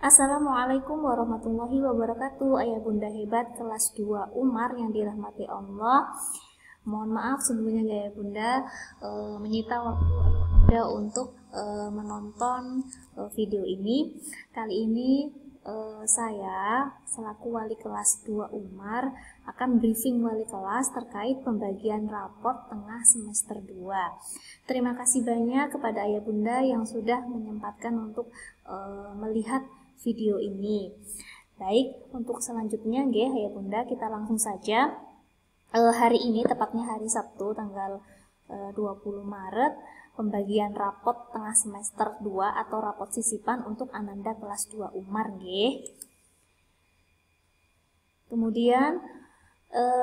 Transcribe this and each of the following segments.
Assalamualaikum warahmatullahi wabarakatuh. Ayah bunda hebat kelas 2 Umar yang dirahmati Allah. Mohon maaf sebelumnya ayah bunda menyita waktu ayah bunda untuk menonton video ini. Kali ini saya selaku wali kelas 2 Umar akan briefing wali kelas terkait pembagian raport tengah semester 2. Terima kasih banyak kepada ayah bunda yang sudah menyempatkan untuk melihat video ini. Baik, untuk selanjutnya ayah bunda kita langsung saja. Hari ini tepatnya hari Sabtu tanggal 20 Maret pembagian raport tengah semester 2 atau raport sisipan untuk Ananda kelas 2 Umar Kemudian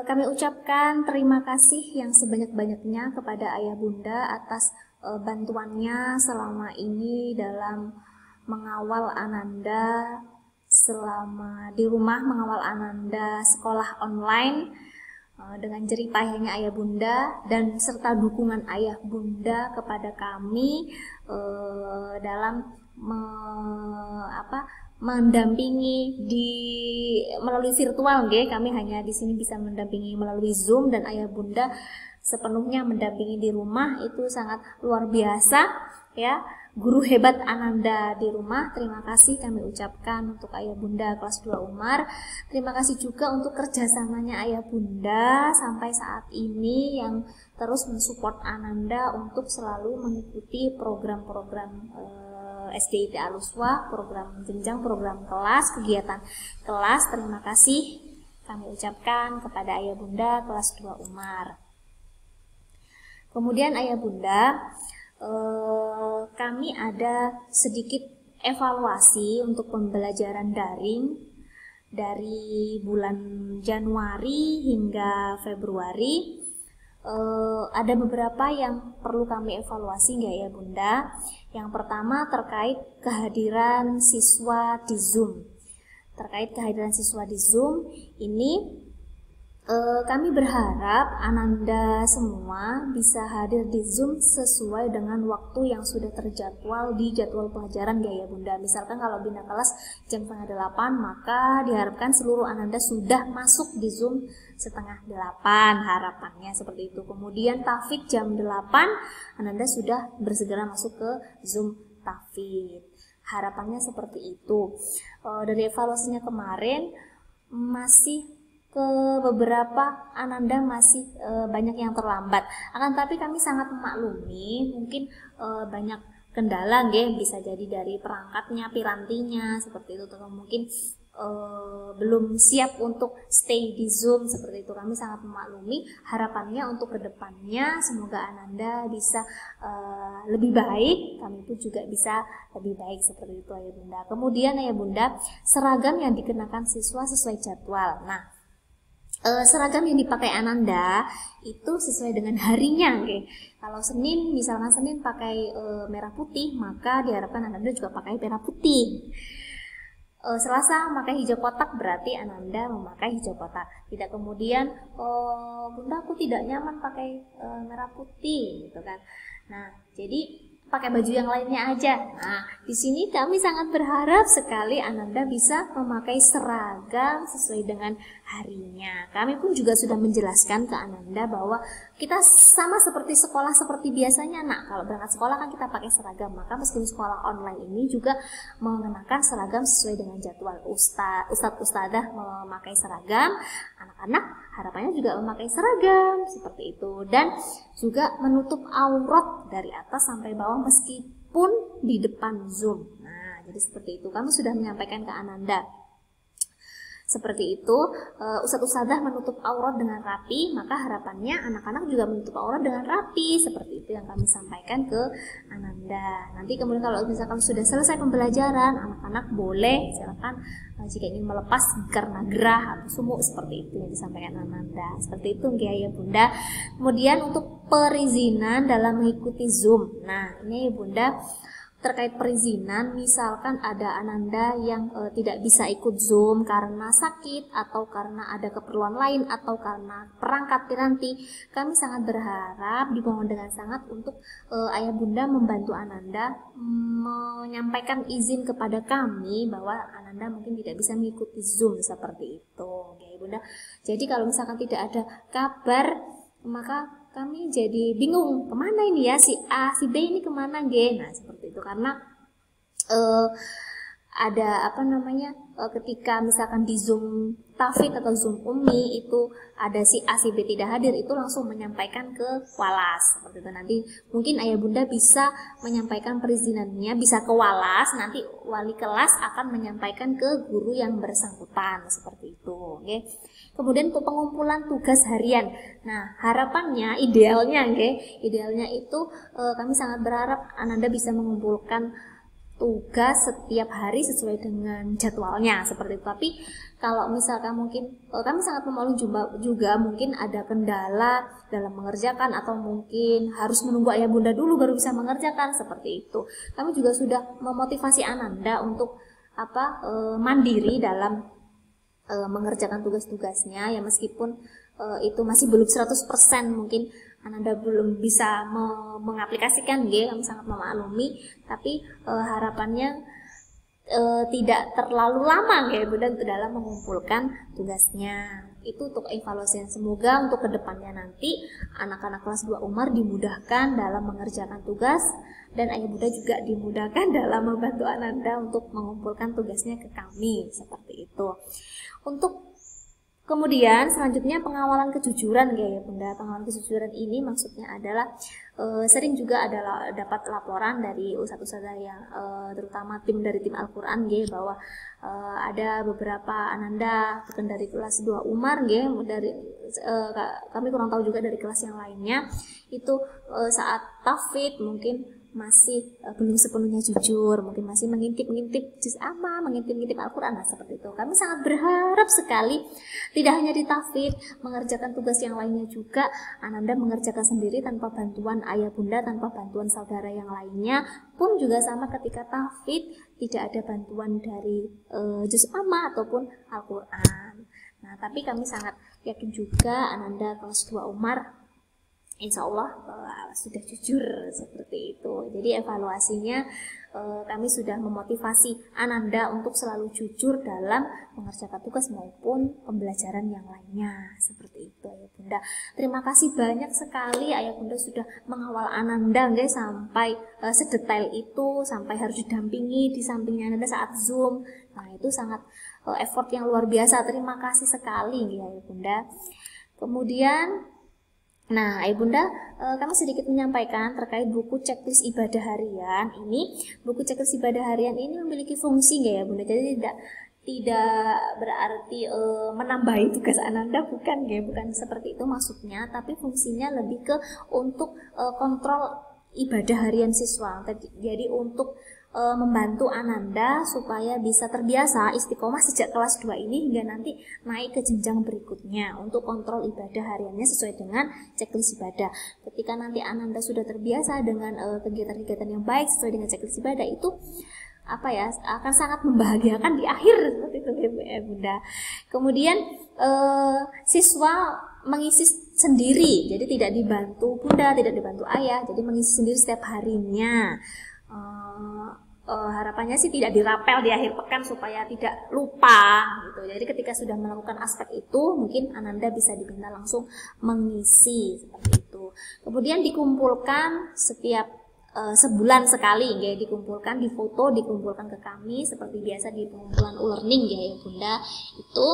kami ucapkan terima kasih yang sebanyak-banyaknya kepada ayah bunda atas bantuannya selama ini dalam mengawal Ananda selama di rumah, mengawal Ananda sekolah online dengan jerih payahnya ayah bunda dan serta dukungan ayah bunda kepada kami dalam mendampingi melalui virtual kami hanya di sini bisa mendampingi melalui Zoom dan ayah bunda sepenuhnya mendampingi di rumah. Itu sangat luar biasa ya. Guru hebat Ananda di rumah, terima kasih kami ucapkan untuk ayah bunda kelas 2 Umar. Terima kasih juga untuk kerjasamanya ayah bunda sampai saat ini yang terus mensupport Ananda untuk selalu mengikuti program-program SDIT Aluswa, program jenjang, program kelas, kegiatan kelas. Terima kasih kami ucapkan kepada ayah bunda kelas 2 Umar. Kemudian ayah bunda, kami ada sedikit evaluasi untuk pembelajaran daring dari bulan Januari hingga Februari. Ada beberapa yang perlu kami evaluasi ya bunda. Yang pertama terkait kehadiran siswa di Zoom. Terkait kehadiran siswa di Zoom ini kami berharap Ananda semua bisa hadir di Zoom sesuai dengan waktu yang sudah terjadwal di jadwal pelajaran ya bunda. Misalkan kalau bina kelas jam 7:30, maka diharapkan seluruh Ananda sudah masuk di Zoom 7:30, harapannya seperti itu. Kemudian tafid jam 8, Ananda sudah bersegera masuk ke Zoom tafid. Harapannya seperti itu. Dari evaluasinya kemarin masih ke beberapa Ananda masih banyak yang terlambat. Akan tapi kami sangat memaklumi mungkin banyak kendala bisa jadi dari perangkatnya, pirantinya seperti itu, atau mungkin belum siap untuk stay di Zoom seperti itu. Kami sangat memaklumi. Harapannya untuk kedepannya semoga Ananda bisa lebih baik, kami pun juga bisa lebih baik seperti itu ayah bunda. Kemudian ayah bunda, seragam yang dikenakan siswa sesuai jadwal. Nah, seragam yang dipakai Ananda itu sesuai dengan harinya. Kalau Senin, misalkan Senin pakai merah putih, maka diharapkan Ananda juga pakai merah putih. Selasa memakai hijau kotak, berarti Ananda memakai hijau kotak. Tidak kemudian bunda aku tidak nyaman pakai merah putih gitu kan. Nah, jadi pakai baju yang lainnya aja. Nah, di sini kami sangat berharap sekali Ananda bisa memakai seragam sesuai dengan harinya. Kami pun juga sudah menjelaskan ke Ananda bahwa kita sama seperti sekolah seperti biasanya. Nah, kalau berangkat sekolah kan kita pakai seragam, maka meskipun sekolah online ini juga mengenakan seragam sesuai dengan jadwal. Ustadz-ustadzah memakai seragam, anak-anak harapannya juga memakai seragam seperti itu, dan juga menutup aurat dari atas sampai bawah meskipun di depan Zoom. Nah, jadi seperti itu. Kami sudah menyampaikan ke Ananda seperti itu. Ustadz-ustadzah menutup aurat dengan rapi, maka harapannya anak-anak juga menutup aurat dengan rapi. Seperti itu yang kami sampaikan ke Ananda. Nanti kemudian kalau misalkan sudah selesai pembelajaran, anak-anak boleh silakan jika ingin melepas karena gerah atau sumuk, seperti itu yang disampaikan Ananda. Seperti itu ya bunda. Kemudian untuk perizinan dalam mengikuti Zoom. Nah, ini ya bunda, terkait perizinan, misalkan ada Ananda yang tidak bisa ikut Zoom karena sakit atau karena ada keperluan lain atau karena perangkat piranti. Kami sangat berharap, dimohon dengan sangat untuk Ayah Bunda membantu Ananda menyampaikan izin kepada kami bahwa Ananda mungkin tidak bisa mengikuti Zoom seperti itu, ya Bunda. Jadi kalau misalkan tidak ada kabar, maka kami jadi bingung kemana ini ya, si A, si B ini kemana, G. Nah seperti itu, karena ada ketika misalkan di Zoom Tafid atau Zoom Umi itu ada si A, si B tidak hadir, itu langsung menyampaikan ke Walas seperti itu. Nanti mungkin Ayah Bunda bisa menyampaikan perizinannya, bisa ke Walas, nanti wali kelas akan menyampaikan ke guru yang bersangkutan seperti itu, oke. Kemudian untuk pengumpulan tugas harian, nah harapannya idealnya itu kami sangat berharap Ananda bisa mengumpulkan tugas setiap hari sesuai dengan jadwalnya seperti itu. Tapi kalau misalkan mungkin kami sangat memaklumi juga mungkin ada kendala dalam mengerjakan, atau mungkin harus menunggu Ayah Bunda dulu baru bisa mengerjakan seperti itu. Kami juga sudah memotivasi Ananda untuk mandiri dalam mengerjakan tugas-tugasnya ya, meskipun itu masih belum 100%, mungkin Ananda belum bisa mengaplikasikan, kami sangat memaklumi, tapi harapannya tidak terlalu lama Bunda dalam mengumpulkan tugasnya. Itu untuk evaluasi. Semoga untuk kedepannya nanti anak-anak kelas 2 Umar dimudahkan dalam mengerjakan tugas, dan Ayah Bunda juga dimudahkan dalam membantu Ananda untuk mengumpulkan tugasnya ke kami seperti itu. Untuk kemudian selanjutnya pengawalan kejujuran ya Bunda. Pengawalan kejujuran ini maksudnya adalah sering juga adalah dapat laporan dari ustadz-ustadzah yang terutama dari tim Al-Qur'an bahwa ada beberapa Ananda bukan dari kelas 2 Umar dari kami kurang tahu juga dari kelas yang lainnya itu saat tafid mungkin masih belum sepenuhnya jujur, mungkin masih mengintip-ngintip juz amma, mengintip-ngintip Al-Quran. Nah seperti itu. Kami sangat berharap sekali tidak hanya di tafid, mengerjakan tugas yang lainnya juga Ananda mengerjakan sendiri tanpa bantuan Ayah Bunda, tanpa bantuan saudara yang lainnya pun juga sama. Ketika tafid tidak ada bantuan dari juz amma ataupun Al-Quran. Nah tapi kami sangat yakin juga Ananda kelas 2 Umar insya Allah sudah jujur seperti itu. Jadi evaluasinya kami sudah memotivasi Ananda untuk selalu jujur dalam mengerjakan tugas maupun pembelajaran yang lainnya seperti itu Ayah Bunda. Terima kasih banyak sekali Ayah Bunda sudah mengawal Ananda sampai sedetail itu, sampai harus didampingi di sampingnya Ananda saat Zoom. Nah itu sangat effort yang luar biasa. Terima kasih sekali Ayah Bunda. Kemudian Ayah Bunda, kami sedikit menyampaikan terkait buku checklist ibadah harian ini. Buku checklist ibadah harian ini memiliki fungsi ya Bunda. Jadi tidak berarti menambahi tugas Ananda, bukan bukan seperti itu maksudnya. Tapi fungsinya lebih ke untuk kontrol ibadah harian siswa. Jadi untuk membantu Ananda supaya bisa terbiasa istiqomah sejak kelas 2 ini hingga nanti naik ke jenjang berikutnya untuk kontrol ibadah hariannya sesuai dengan checklist ibadah. Ketika nanti Ananda sudah terbiasa dengan kegiatan-kegiatan yang baik sesuai dengan checklist ibadah, itu akan sangat membahagiakan di akhir seperti itu ya Bunda. Kemudian siswa mengisi sendiri, jadi tidak dibantu Bunda, tidak dibantu Ayah, jadi mengisi sendiri setiap harinya. Harapannya sih tidak dirapel di akhir pekan supaya tidak lupa gitu. Jadi ketika sudah melakukan aspek itu mungkin Ananda bisa diminta langsung mengisi seperti itu. Kemudian dikumpulkan setiap sebulan sekali dikumpulkan, difoto, dikumpulkan ke kami seperti biasa di pengumpulan e-learning ya Bunda itu.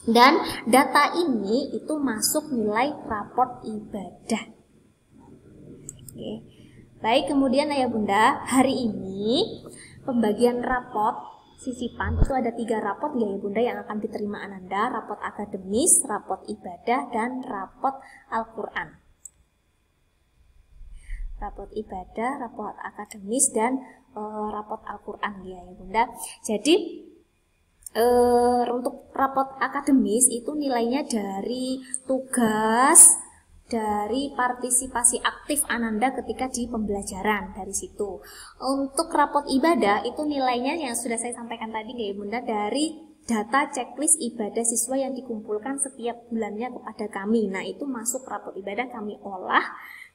Dan data ini itu masuk nilai raport ibadah. Baik, kemudian Ayah Bunda, hari ini pembagian rapot sisipan itu ada 3 rapot ya Bunda yang akan diterima Ananda, rapot akademis, rapot ibadah, dan rapot Al-Quran. Rapot ibadah, rapot akademis, dan rapot Al-Quran ya Bunda. Jadi untuk rapot akademis itu nilainya dari tugas, dari partisipasi aktif Ananda ketika di pembelajaran dari situ. Untuk rapot ibadah itu nilainya yang sudah saya sampaikan tadi ya Bunda, dari data checklist ibadah siswa yang dikumpulkan setiap bulannya kepada kami. Nah, itu masuk rapot ibadah, kami olah,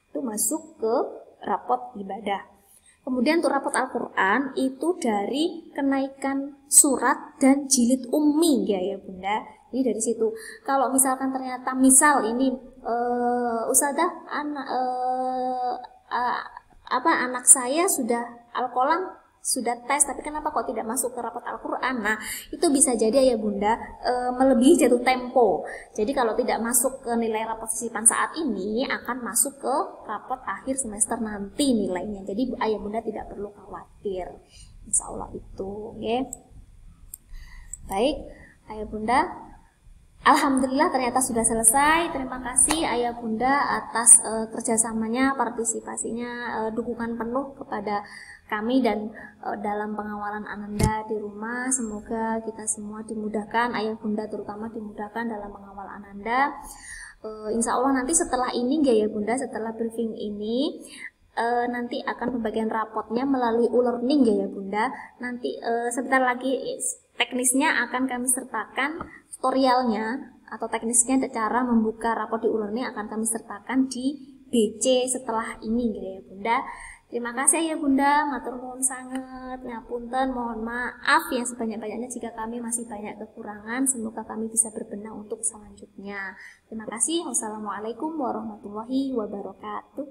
itu masuk ke rapot ibadah. Kemudian untuk rapot Al-Quran itu dari kenaikan surat dan jilid ummi ya Bunda. Ini dari situ. Kalau misalkan ternyata ini Ustazah anak saya sudah Al-Qalam sudah tes, tapi kenapa kok tidak masuk ke rapot Al-Quran? Nah, itu bisa jadi ya Bunda melebihi jatuh tempo. Jadi kalau tidak masuk ke nilai rapot sisipan saat ini, akan masuk ke rapot akhir semester nanti nilainya. Jadi ayah Bunda tidak perlu khawatir. Insya Allah itu, ya. Baik, ayah Bunda. Alhamdulillah ternyata sudah selesai. Terima kasih ayah Bunda atas kerjasamanya, partisipasinya, dukungan penuh kepada kami dan dalam pengawalan Ananda di rumah. Semoga kita semua dimudahkan, ayah Bunda terutama dimudahkan dalam mengawal Ananda. Insya Allah nanti setelah ini ya Bunda, setelah briefing ini nanti akan pembagian rapotnya melalui e-learning ya Bunda. Nanti sebentar lagi teknisnya akan kami sertakan, tutorialnya atau teknisnya cara membuka rapot di e-learning akan kami sertakan di BC setelah ini ya Bunda. Terima kasih ya Bunda, matur nuwun sangat, ngapunten, mohon maaf yang sebanyak-banyaknya jika kami masih banyak kekurangan. Semoga kami bisa berbenah untuk selanjutnya. Terima kasih. Wassalamualaikum warahmatullahi wabarakatuh.